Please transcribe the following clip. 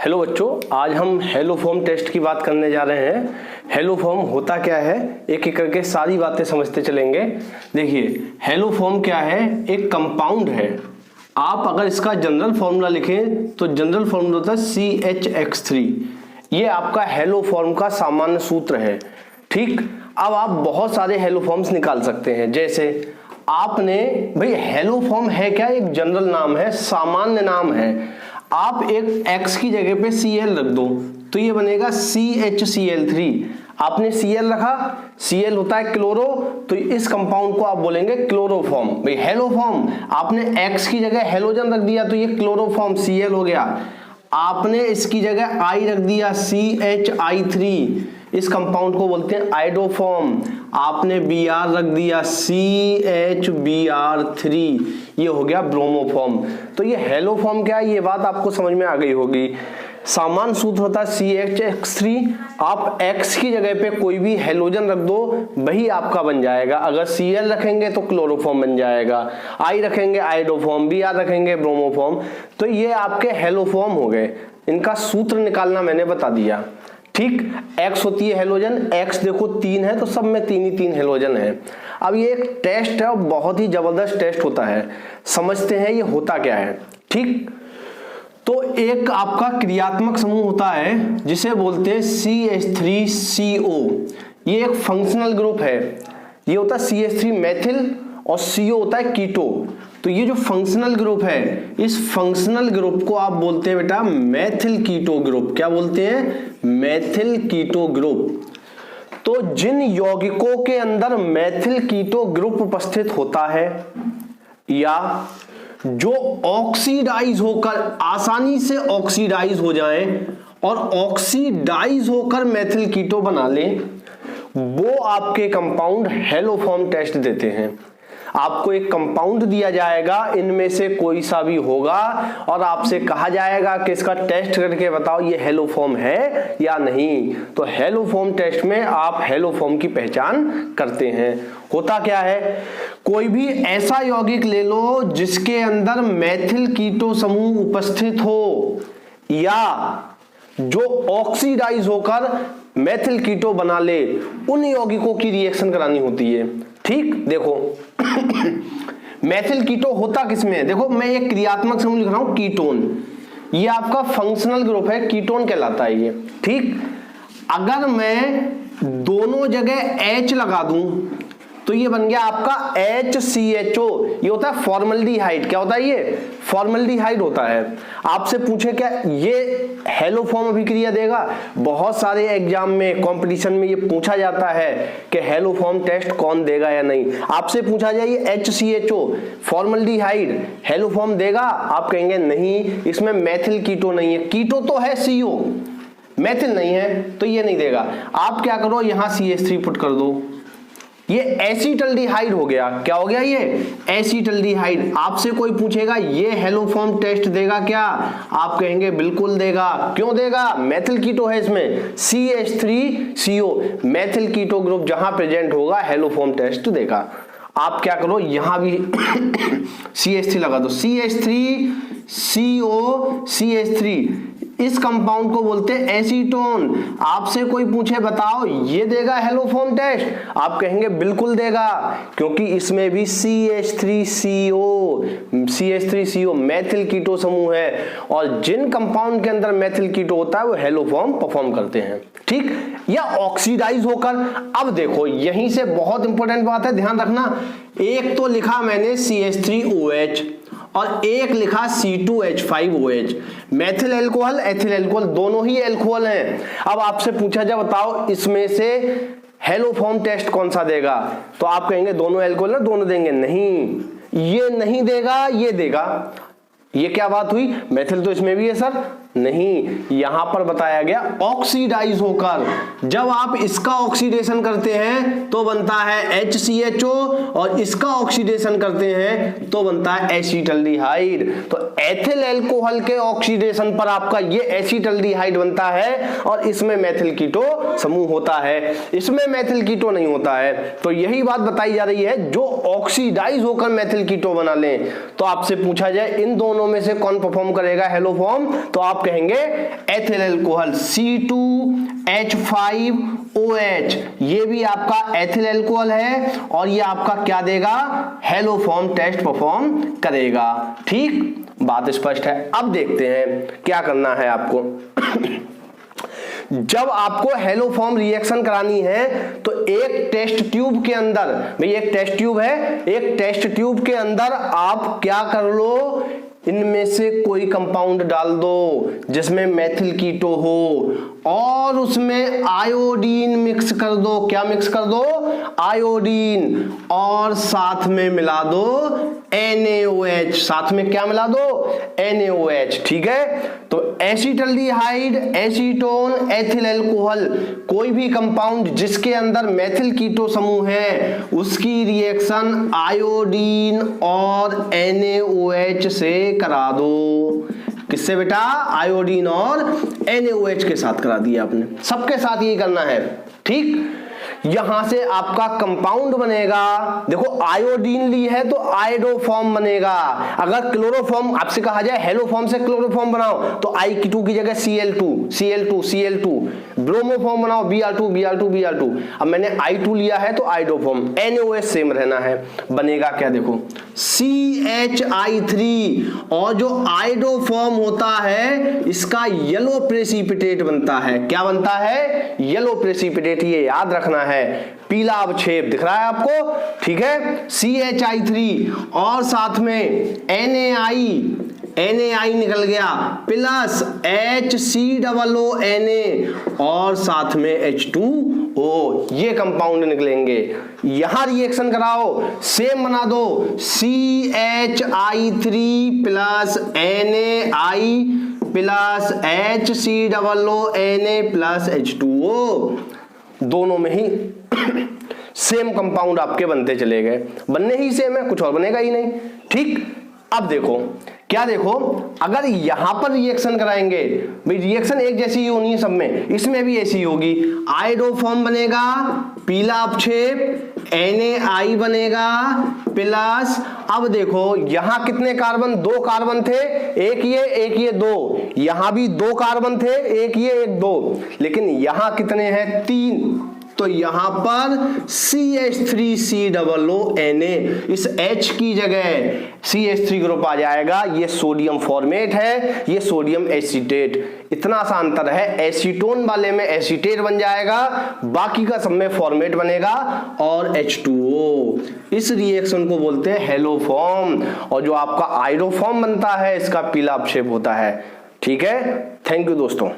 Hello बच्चों, आज हम हेलोफॉर्म टेस्ट की बात करने जा रहे हैं। हेलोफॉर्म होता क्या है, एक एक करके सारी बातें समझते चलेंगे। देखिए, हेलोफॉर्म क्या है, एक कंपाउंड है। आप अगर इसका जनरल फॉर्मूला लिखें तो जनरल फॉर्मूला होता है CH3। ये आपका हेलोफॉर्म का सामान्य सूत्र है। ठीक, अब आप बहुत सारे हेलोफॉर्म्स निकाल सकते हैं। जैसे आपने भाई हेलोफॉर्म है क्या, एक जनरल नाम है, सामान्य नाम है। आप एक X की जगह पे Cl रख दो तो ये बनेगा CHCl3। आपने Cl रखा, Cl होता है क्लोरो, तो इस कंपाउंड को आप बोलेंगे क्लोरोफॉर्म। भाई हेलोफॉर्म, आपने X की जगह हेलोजन रख दिया तो ये क्लोरोफॉर्म Cl हो गया। आपने इसकी जगह I रख दिया CHI3, इस कंपाउंड को बोलते हैं आइडोफॉर्म। आपने Br रख दिया CHBr3, ये हो गया ब्रोमोफॉर्म। तो ये हेलोफॉर्म क्या है, ये बात आपको समझ में आ गई होगी। सामान्य सूत्र होता है CH3। आप X की जगह पे कोई भी हेलोजन रख दो, वही आपका बन जाएगा। अगर Cl रखेंगे तो क्लोरोफॉर्म बन जाएगा, I रखेंगे आइडोफॉर्म, Br रखेंगे ब्रोमोफॉर्म। तो ये आपके हेलोफॉर्म हो गए। इनका सूत्र निकालना मैंने बता दिया। ठीक, X होती है हेलोजन, X देखो 3 है तो सब में 3 ही 3 हेलोजन है। अब ये एक टेस्ट है और बहुत ही जबरदस्त टेस्ट होता है। समझते हैं ये होता क्या है। ठीक, तो एक आपका क्रियात्मक समूह होता है जिसे बोलते हैं CH3CO। ये एक फंक्शनल ग्रुप है। ये होता है CH3 मेथिल और CO होता है कीटो। तो ये जो फंक्शनल ग्रुप है, इस फंक्शनल ग्रुप को आप बोलते हैं बेटा मेथिल कीटो ग्रुप। क्या बोलते हैं? Methyl keto group. तो जिन यौगिकों के अंदर मेथिल कीटो ग्रुप उपस्थित होता है या जो ऑक्सीडाइज होकर आसानी से ऑक्सीडाइज हो जाएं और ऑक्सीडाइज होकर मेथिल कीटो बना लें, वो आपके कंपाउंड हेलोफॉर्म टेस्ट देते हैं। आपको एक कंपाउंड दिया जाएगा, इनमें से कोई सा भी होगा और आपसे कहा जाएगा कि इसका टेस्ट करके बताओ ये हेलोफॉर्म है या नहीं। तो हेलोफॉर्म टेस्ट में आप हेलोफॉर्म की पहचान करते हैं। होता क्या है, कोई भी ऐसा यौगिक ले लो जिसके अंदर मेथिल कीटो समूह उपस्थित हो या जो ऑक्सीडाइज होकर मेथिल कीटो बना ले, उन यौगिकों की रिएक्शन करानी होती है। ठीक, देखो मेथिल कीटो होता किसमें है, देखो मैं एक क्रियात्मक समूह लिख रहा हूं कीटोन। ये आपका फंक्शनल ग्रुप है, कीटोन कहलाता है ये। ठीक, अगर मैं दोनों जगह H लगा दूं तो ये बन गया आपका HCHO। ये होता है फॉर्मल्डिहाइड। क्या होता है ये? फॉर्मल्डिहाइड होता है। आपसे पूछे क्या ये हेलोफॉर्म अभिक्रिया देगा? बहुत सारे एग्जाम में, कंपटीशन में ये पूछा जाता है कि हेलोफॉर्म टेस्ट कौन देगा या नहीं। आपसे पूछा जाए ये HCHO फॉर्मल्डिहाइड हेलोफॉर्म देगा? आप कहेंगे नहीं, इसमें मेथिल कीटो नहीं है। कीटो तो है CO, मेथिल नहीं है, तो ये नहीं देगा। आप क्या करो, यहां CH3 पुट कर दो, ये एसीटल्डिहाइड हो गया। क्या हो गया ये? एसीटल्डिहाइड। आपसे कोई पूछेगा ये हेलोफॉर्म टेस्ट देगा क्या? आप कहेंगे बिल्कुल देगा। क्यों देगा? मेथिल कीटो है इसमें, CH3CO मेथिल कीटो ग्रुप जहां प्रेजेंट होगा हेलोफॉर्म टेस्ट देगा। आप क्या करो, यहां भी CH3 लगा दो, CH3CO CH3। इस कंपाउंड को बोलते हैं एसीटोन। आपसे कोई पूछे बताओ ये देगा हेलोफॉर्म टेस्ट? आप कहेंगे बिल्कुल देगा, क्योंकि इसमें भी CH3CO मेथिल कीटो समूह है और जिन कंपाउंड के अंदर मेथिल कीटो होता है वो हेलोफॉर्म परफॉर्म करते हैं। ठीक, या ऑक्सीडाइज होकर। अब देखो यहीं से बहुत इंपॉर्टेंट बात है, ध्यान रखना। एक तो लिखा मैंने CH3OH और एक लिखा C2H5OH। Methyl alcohol, ethyl alcohol दोनों ही एल्कोहल हैं। अब आपसे पूछा जाए बताओ इसमें से हेलोफॉर्म टेस्ट कौन सा देगा, तो आप कहेंगे दोनों एल्कोहल है, दोनों देंगे। नहीं, ये नहीं देगा, ये देगा। ये क्या बात हुई, मेथिल तो इसमें भी है सर? नहीं, यहां पर बताया गया ऑक्सीडाइज होकर। जब आप इसका ऑक्सीडेशन करते हैं तो बनता है HCHO और इसका ऑक्सीडेशन करते हैं तो बनता है एसीटल्डिहाइड। तो एथिल एल्कोहल के ऑक्सीडेशन पर आपका ये एसीटल्डिहाइड बनता है और इसमें मेथिल कीटो समूह होता है, इसमें मेथिल कीटो नहीं होता है। तो यही बात बताई जा रही है, जो ऑक्सीडाइज होकर मेथिल कीटो बना लें। तो आपसे पूछा जाए इन दोनों में से कौन परफॉर्म करेगा हेलोफॉर्म, तो आप आप कहेंगे एथिल अल्कोहल C2H5OH, ये भी आपका एथिल अल्कोहल है और ये आपका क्या देगा, हेलोफॉर्म टेस्ट परफॉर्म करेगा। ठीक, बात स्पष्ट है। अब देखते हैं क्या करना है आपको। जब आपको हेलोफॉर्म रिएक्शन करानी है तो एक टेस्ट ट्यूब के अंदर, भाई एक टेस्ट ट्यूब है, एक टेस्ट ट्यूब के अंदर आप क्या कर लो, इनमें से कोई कंपाउंड डाल दो जिसमें मेथिल कीटो हो और उसमें आयोडीन मिक्स कर दो। क्या मिक्स कर दो, आयोडीन, और साथ में मिला दो NaOH। साथ में क्या मिला दो, NaOH। ठीक है, तो एसिटल्डिहाइड, एसीटोन, एथिल अल्कोहल, कोई भी कंपाउंड जिसके अंदर मेथिल कीटो समूह है उसकी रिएक्शन आयोडीन और NaOH से करा दो। किससे बेटा, आयोडीन और NaOH के साथ करा दिया आपने, सबके साथ ये करना है। ठीक, यहां से आपका कंपाउंड बनेगा, देखो आयोडीन ली है तो आयोडोफॉर्म बनेगा। अगर क्लोरोफॉर्म आपसे कहा जाए हेलोफॉर्म से क्लोरोफॉर्म बनाओ तो I2 की जगह Cl2, ब्रोमोफॉर्म बनाओ Br2। अब मैंने I2 लिया है तो आयोडोफॉर्म, NaOH सेम रहना है, बनेगा क्या, देखो CHI3, और जो आयोडोफॉर्म होता है इसका येलो प्रेसिपिटेट बनता है। क्या बनता है, येलो प्रेसिपिटेट, ये याद रखना है, पीला अवक्षेप दिख रहा है आपको। ठीक है, CHI3 और साथ में NaI निकल गया प्लस HCOONA और साथ में H2O, ये कंपाउंड निकलेंगे। यहां रिएक्शन कराओ, सेम बना दो, CHI3 plus NaI plus HCOONA plus H2O, दोनों में ही सेम कंपाउंड आपके बनते चले गए, बनने ही सेम है, कुछ और बनेगा ही नहीं। ठीक, अब देखो क्या, देखो अगर यहां पर रिएक्शन कराएंगे, भाई रिएक्शन एक जैसी ही होनी है सब में, इसमें भी ऐसी होगी, आयोडोफॉर्म बनेगा, पीला अवक्षेप, NaI बनेगा प्लस, अब देखो यहां कितने कार्बन, 2 कार्बन थे, एक ये 2, यहां भी 2 कार्बन थे, एक ये एक 2, लेकिन यहां कितने हैं, 3, तो यहां पर CH3COONA, इस H की जगह CH3 ग्रुप आ जाएगा, ये सोडियम फॉर्मेट है, ये सोडियम एसीटेट। इतना सा अंतर है, एसीटोन वाले में एसीटेट बन जाएगा, बाकी का सब में फॉर्मेट बनेगा और H2O। इस रिएक्शन को बोलते हैं हेलोफॉर्म, और जो आपका आयोडोफॉर्म बनता है इसका पीला अवक्षेप होता है। ठीक है, थैंक यू दोस्तों।